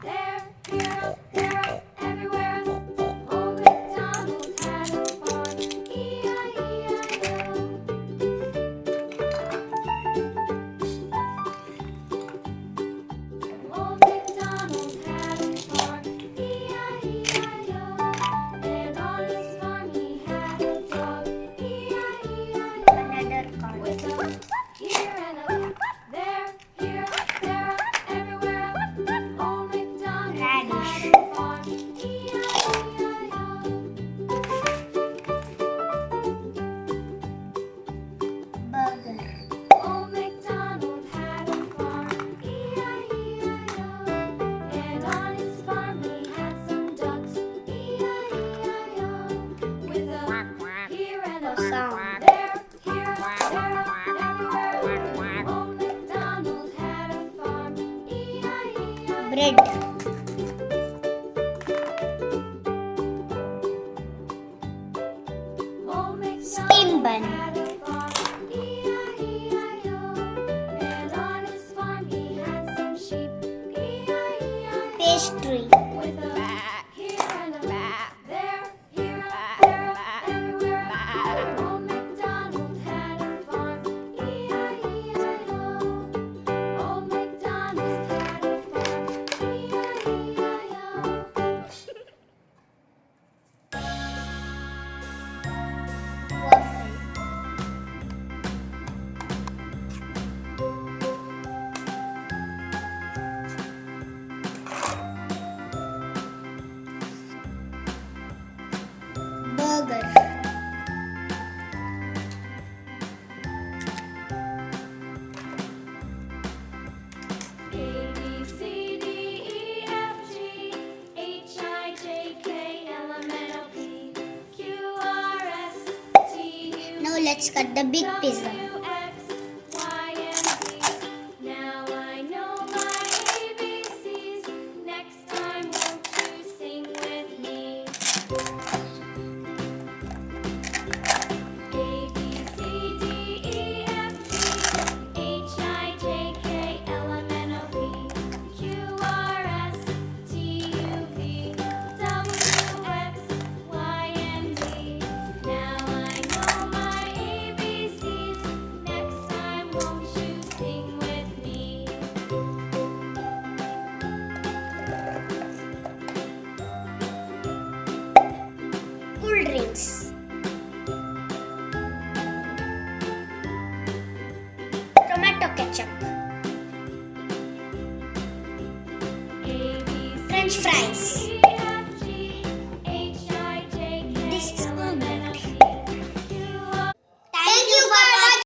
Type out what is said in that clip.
There, here, there, everywhere. Old MacDonald had a farm. E-I-E-I-O. Old MacDonald had a farm. E-I-E-I-O. And on his farm he had a dog. E-I-E-I-O. Another card. With a here and a there, here, there, everywhere. Old MacDonald Radish. had a farm. E-I-E-I-O. Burger. Old MacDonald had a farm. E-I-E-I-O. And on his farm he had some ducks. E-I-E-I-O. With a here and a Sound. there, here, there, everywhere. Old MacDonald had a farm. E-I-E-I-O. Bread. Old Steam MacDonald bun. had a farm. E-I-E-I-O. And on his farm he had some sheep. E-I-E-I-O. Pastry. With a here and a there, here, there, everywhere. Old MacDonald had a farm. E-I-E-I-O. Old MacDonald had a farm. E-I-E-I-O. Waffle. Burger. A, B, C, D, E, F, G, H, I, J, K, L, M, N, O, P, Q, R, S, T, U, Now let's cut the big pizza. W, X, Y, and Z. Now I know my ABCs. Next time, won't you sing with me? A, B, C, D, E, F, G, H, I, J, K, L, M, N, O, P, Q, R, S, T, U, V, W, X, Y, and Z. Now I know my ABCs. Next time, won't you sing with me? Cool drinks. Tomato ketchup. A, B, C, French fries.